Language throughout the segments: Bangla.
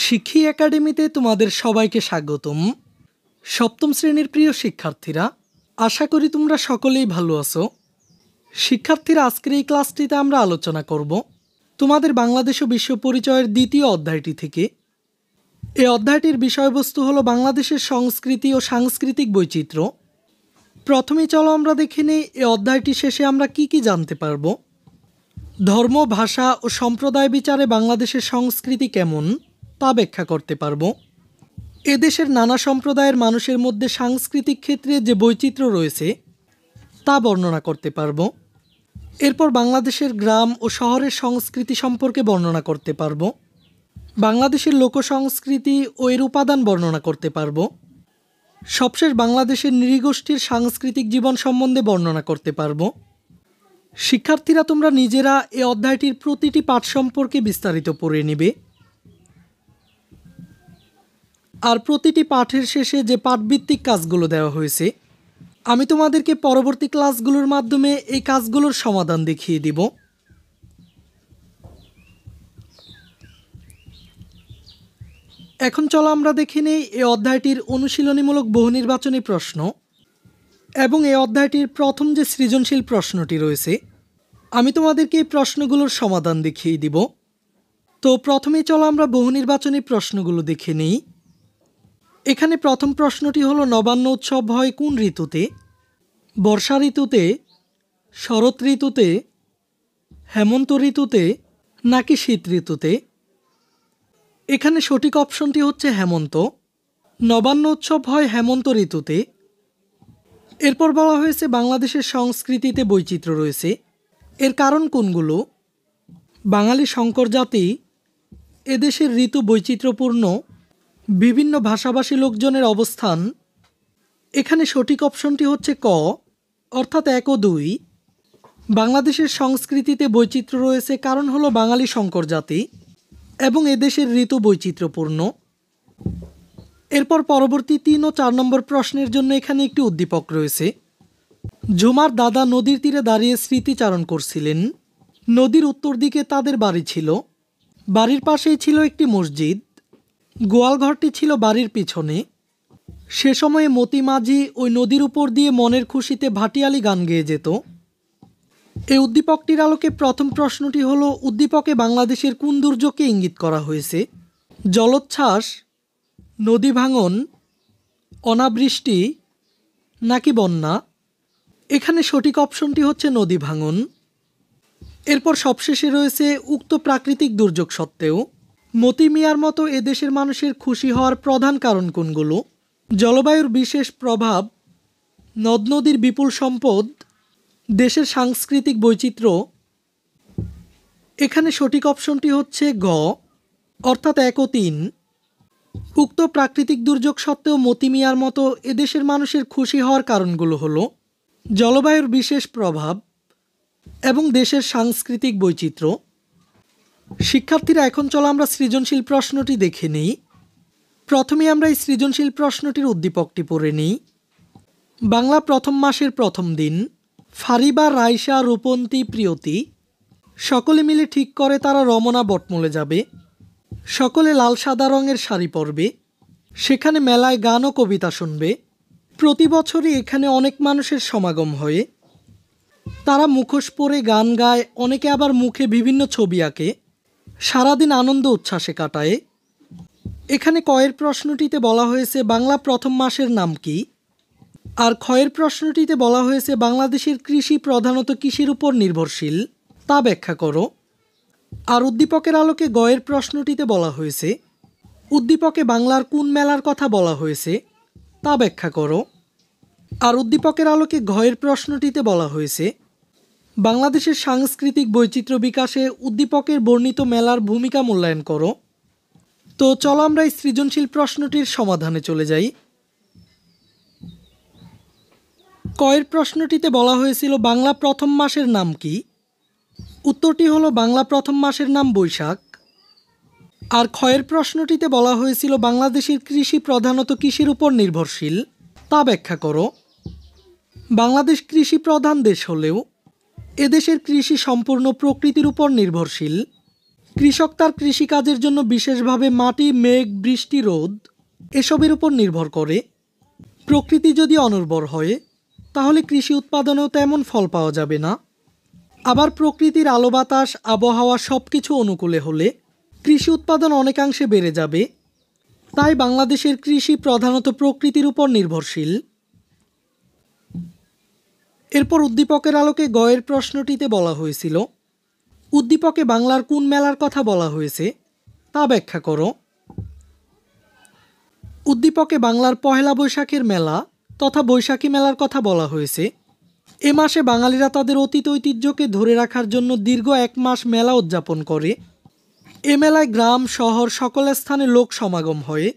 শিক্ষি একাডেমিতে তোমাদের সবাইকে স্বাগতম। সপ্তম শ্রেণীর প্রিয় শিক্ষার্থীরা, আশা করি তোমরা সকলেই ভালো আছো। শিক্ষার্থীরা, আজকের এই ক্লাসটিতে আমরা আলোচনা করব তোমাদের বাংলাদেশ ও বিশ্ব পরিচয়ের দ্বিতীয় অধ্যায়টি থেকে। এই অধ্যায়টির বিষয়বস্তু হলো বাংলাদেশের সংস্কৃতি ও সাংস্কৃতিক বৈচিত্র্য। প্রথমেই চলো আমরা দেখে নিই এই অধ্যায়টি শেষে আমরা কি কি জানতে পারবো। ধর্ম, ভাষা ও সম্প্রদায় বিচারে বাংলাদেশের সংস্কৃতি কেমন তা ব্যাখ্যা করতে পারবো। এদেশের নানা সম্প্রদায়ের মানুষের মধ্যে সাংস্কৃতিক ক্ষেত্রে যে বৈচিত্র্য রয়েছে তা বর্ণনা করতে পারবো। এরপর বাংলাদেশের গ্রাম ও শহরের সংস্কৃতি সম্পর্কে বর্ণনা করতে পারবো। বাংলাদেশের লোকসংস্কৃতি ও এর উপাদান বর্ণনা করতে পারবো। সবশেষ বাংলাদেশের নৃগোষ্ঠীর সাংস্কৃতিক জীবন সম্বন্ধে বর্ণনা করতে পারবো। শিক্ষার্থীরা, তোমরা নিজেরা এই অধ্যায়টির প্রতিটি পাঠ সম্পর্কে বিস্তারিত পড়ে নেবে। আর প্রতিটি পাঠের শেষে যে পাঠভিত্তিক কাজগুলো দেওয়া হয়েছে, আমি তোমাদেরকে পরবর্তী ক্লাসগুলোর মাধ্যমে এই কাজগুলোর সমাধান দেখিয়ে দিব। এখন চলো আমরা দেখে নেই এই অধ্যায়টির অনুশীলনীমূলক বহুনির্বাচনী প্রশ্ন এবং এই অধ্যায়টির প্রথম যে সৃজনশীল প্রশ্নটি রয়েছে, আমি তোমাদেরকে এই প্রশ্নগুলোর সমাধান দেখিয়ে দিব। তো প্রথমেই চলো আমরা বহুনির্বাচনী প্রশ্নগুলো দেখে নিই। এখানে প্রথম প্রশ্নটি হলো, নবান্ন উৎসব হয় কোন ঋতুতে? বর্ষা ঋতুতে, শরৎ ঋতুতে, হেমন্ত ঋতুতে নাকি শীত ঋতুতে? এখানে সঠিক অপশনটি হচ্ছে হেমন্ত। নবান্ন উৎসব হয় হেমন্ত ঋতুতে। এরপর বলা হয়েছে বাংলাদেশের সংস্কৃতিতে বৈচিত্র্য রয়েছে, এর কারণ কোনগুলো? বাঙালি সংকর জাতি, এদেশের ঋতু বৈচিত্র্যপূর্ণ, বিভিন্ন ভাষাভাষী লোকজনের অবস্থান। এখানে সঠিক অপশনটি হচ্ছে ক, অর্থাৎ 1 ও 2। বাংলাদেশের সংস্কৃতিতে বৈচিত্র্য রয়েছে কারণ হলো বাঙালি সংকর জাতি এবং এদেশের ঋতু বৈচিত্র্যপূর্ণ। এরপর পরবর্তী 3 ও 4 নম্বর প্রশ্নের জন্য এখানে একটি উদ্দীপক রয়েছে। ঝুমার দাদা নদীর তীরে দাঁড়িয়ে স্মৃতিচারণ করছিলেন। নদীর উত্তর দিকে তাদের বাড়ি ছিল। বাড়ির পাশেই ছিল একটি মসজিদ। গোয়ালঘরটি ছিল বাড়ির পিছনে। সে সময়ে মতি মাঝি ওই নদীর উপর দিয়ে মনের খুশিতে ভাটিয়ালি গান গেয়ে যেত। এই উদ্দীপকটির আলোকে প্রথম প্রশ্নটি হলো, উদ্দীপকে বাংলাদেশের কোন দুর্যোগকে ইঙ্গিত করা হয়েছে? জলোচ্ছ্বাস, নদী ভাঙন, অনাবৃষ্টি নাকি বন্যা? এখানে সঠিক অপশনটি হচ্ছে নদী ভাঙন। এরপর সবশেষে রয়েছে, উক্ত প্রাকৃতিক দুর্যোগ সত্ত্বেও মতি মিয়ার মতো এদেশের মানুষের খুশি হওয়ার প্রধান কারণ কোনগুলো? জলবায়ুর বিশেষ প্রভাব, নদ নদীর বিপুল সম্পদ, দেশের সাংস্কৃতিক বৈচিত্র্য। এখানে সঠিক অপশনটি হচ্ছে গ, অর্থাৎ 1 ও 3। উক্ত প্রাকৃতিক দুর্যোগ সত্ত্বেও মতি মিয়ার মতো এদেশের মানুষের খুশি হওয়ার কারণগুলো হলো জলবায়ুর বিশেষ প্রভাব এবং দেশের সাংস্কৃতিক বৈচিত্র্য। শিক্ষার্থীরা, এখন চলো আমরা সৃজনশীল প্রশ্নটি দেখে নিই। প্রথমে আমরা এই সৃজনশীল প্রশ্নটির উদ্দীপকটি পড়ে নিই। বাংলা প্রথম মাসের প্রথম দিন ফারিবা, রাইসা, রূপন্তী, প্রিয়তি সকলে মিলে ঠিক করে তারা রমনা বটমূলে যাবে। সকলে লাল সাদা রঙের শাড়ি পরবে। সেখানে মেলায় গান ও কবিতা শুনবে। প্রতি বছরই এখানে অনেক মানুষের সমাগম হয়। তারা মুখোশ পরে গান গায়, অনেকে আবার মুখে বিভিন্ন ছবি আঁকে। সারাদিন আনন্দ উচ্ছ্বাসে কাটায়। এখানে কয়ের প্রশ্নটিতে বলা হয়েছে বাংলা প্রথম মাসের নাম কি, আর ক্ষয়ের প্রশ্নটিতে বলা হয়েছে বাংলাদেশের কৃষি প্রধানত কিসের উপর নির্ভরশীল তা ব্যাখ্যা করো। আর উদ্দীপকের আলোকে গয়ের প্রশ্নটিতে বলা হয়েছে উদ্দীপকে বাংলার কোন মেলার কথা বলা হয়েছে তা ব্যাখ্যা করো। আর উদ্দীপকের আলোকে ঘয়ের প্রশ্নটিতে বলা হয়েছে বাংলাদেশের সাংস্কৃতিক বৈচিত্র্য বিকাশে উদ্দীপকের বর্ণিত মেলার ভূমিকা মূল্যায়ন করো। তো চলো আমরা এই সৃজনশীল প্রশ্নটির সমাধানে চলে যাই। কয়ের প্রশ্নটিতে বলা হয়েছিল বাংলা প্রথম মাসের নাম কি? উত্তরটি হলো বাংলা প্রথম মাসের নাম বৈশাখ। আর ক্ষয়ের প্রশ্নটিতে বলা হয়েছিল বাংলাদেশের কৃষি প্রধানত কিসের উপর নির্ভরশীল তা ব্যাখ্যা করো। বাংলাদেশ কৃষি প্রধান দেশ হলেও এদেশের কৃষি সম্পূর্ণ প্রকৃতির উপর নির্ভরশীল। কৃষক তার কৃষিকাজের জন্য বিশেষভাবে মাটি, মেঘ, বৃষ্টি, রোদ এসবের উপর নির্ভর করে। প্রকৃতি যদি অনুর্বর হয় তাহলে কৃষি উৎপাদনেও তেমন ফল পাওয়া যাবে না। আবার প্রকৃতির আলো, বাতাস, আবহাওয়া সব কিছু অনুকূলে হলে কৃষি উৎপাদন অনেকাংশে বেড়ে যাবে। তাই বাংলাদেশের কৃষি প্রধানত প্রকৃতির উপর নির্ভরশীল। এরপর উদ্দীপকের আলোকে গয়ের প্রশ্নটিতে বলা হয়েছিল, উদ্দীপকে বাংলার কোন মেলার কথা বলা হয়েছে তা ব্যাখ্যা করো। উদ্দীপকে বাংলার পহেলা বৈশাখের মেলা তথা বৈশাখী মেলার কথা বলা হয়েছে। এ মাসে বাঙালিরা তাদের অতীত ঐতিহ্যকে ধরে রাখার জন্য দীর্ঘ 1 মাস মেলা উদযাপন করে। এ মেলায় গ্রাম, শহর সকল স্থানে লোক সমাগম হয়।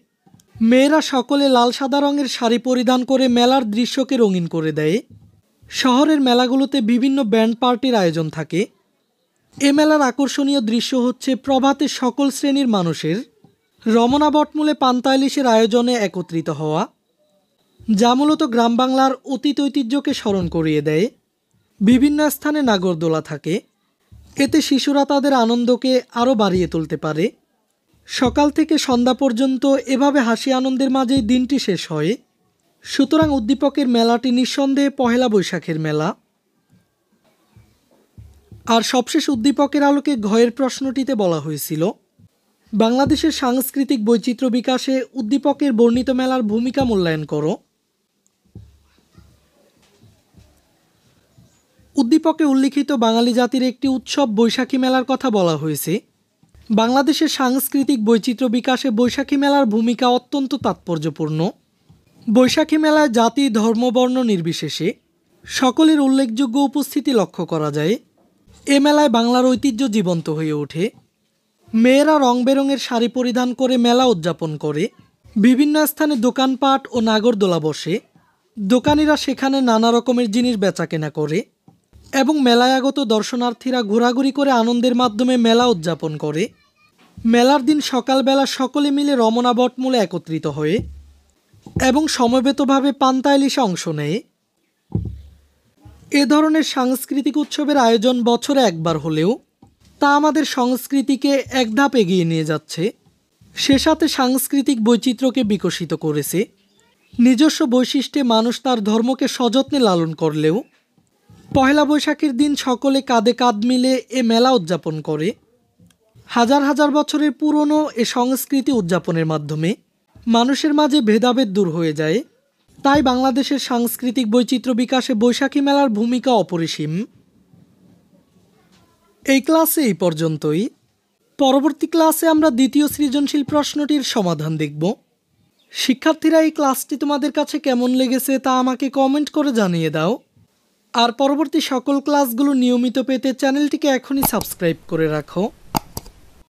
মেয়েরা সকলে লাল সাদা রঙের শাড়ি পরিধান করে মেলার দৃশ্যকে রঙিন করে দেয়। শহরের মেলাগুলোতে বিভিন্ন ব্যান্ড পার্টির আয়োজন থাকে। এ মেলার আকর্ষণীয় দৃশ্য হচ্ছে প্রভাতে সকল শ্রেণীর মানুষের রমনা বটমূলে পান্তা ইলিশের আয়োজনে একত্রিত হওয়া, যা মূলত গ্রাম বাংলার অতীত ঐতিহ্যকে স্মরণ করিয়ে দেয়। বিভিন্ন স্থানে নাগরদোলা থাকে, এতে শিশুরা তাদের আনন্দকে আরও বাড়িয়ে তুলতে পারে। সকাল থেকে সন্ধ্যা পর্যন্ত এভাবে হাসি আনন্দের মাঝেই দিনটি শেষ হয়। সুতরাং উদ্দীপকের মেলাটি নিঃসন্দেহে পহেলা বৈশাখের মেলা। আর সবশেষ উদ্দীপকের আলোকে ঘয়ের প্রশ্নটিতে বলা হয়েছিল, বাংলাদেশের সাংস্কৃতিক বৈচিত্র্য বিকাশে উদ্দীপকের বর্ণিত মেলার ভূমিকা মূল্যায়ন করো। উদ্দীপকে উল্লিখিত বাঙালি জাতির একটি উৎসব বৈশাখী মেলার কথা বলা হয়েছে। বাংলাদেশের সাংস্কৃতিক বৈচিত্র্য বিকাশে বৈশাখী মেলার ভূমিকা অত্যন্ত তাৎপর্যপূর্ণ। বৈশাখী মেলায় জাতি, ধর্ম, বর্ণ নির্বিশেষে সকলের উল্লেখযোগ্য উপস্থিতি লক্ষ্য করা যায়। এ মেলায় বাংলার ঐতিহ্য জীবন্ত হয়ে ওঠে। মেয়েরা রং বেরঙের শাড়ি পরিধান করে মেলা উদযাপন করে। বিভিন্ন স্থানে দোকানপাট ও নাগরদোলা বসে। দোকানিরা সেখানে নানা রকমের জিনিস বেচাকেনা করে এবং মেলায় আগত দর্শনার্থীরা ঘোরাঘুরি করে আনন্দের মাধ্যমে মেলা উদযাপন করে। মেলার দিন সকালবেলা সকলে মিলে রমনা বটমূলে একত্রিত হয়ে এবং সমবেতভাবে পান্তা ইলিশে অংশ নেয়। এ ধরনের সাংস্কৃতিক উৎসবের আয়োজন বছরে একবার হলেও তা আমাদের সংস্কৃতিকে এক ধাপ এগিয়ে নিয়ে যাচ্ছে। সে সাথে সাংস্কৃতিক বৈচিত্র্যকে বিকশিত করেছে। নিজস্ব বৈশিষ্ট্যে মানুষ তার ধর্মকে সযত্নে লালন করলেও পহেলা বৈশাখের দিন সকলে কাঁধে কাঁধ মিলে এ মেলা উদযাপন করে। হাজার হাজার বছরের পুরনো এ সংস্কৃতি উদযাপনের মাধ্যমে মানুষের মাঝে ভেদাভেদ দূর হয়ে যায়। তাই বাংলাদেশের সাংস্কৃতিক বৈচিত্র্য বিকাশে বৈশাখী মেলার ভূমিকা অপরিসীম। এই ক্লাসে এই পর্যন্তই। পরবর্তী ক্লাসে আমরা দ্বিতীয় সৃজনশীল প্রশ্নটির সমাধান দেখব। শিক্ষার্থীরা, এই ক্লাসটি তোমাদের কাছে কেমন লেগেছে তা আমাকে কমেন্ট করে জানিয়ে দাও। আর পরবর্তী সকল ক্লাসগুলো নিয়মিত পেতে চ্যানেলটিকে এখনই সাবস্ক্রাইব করে রাখো।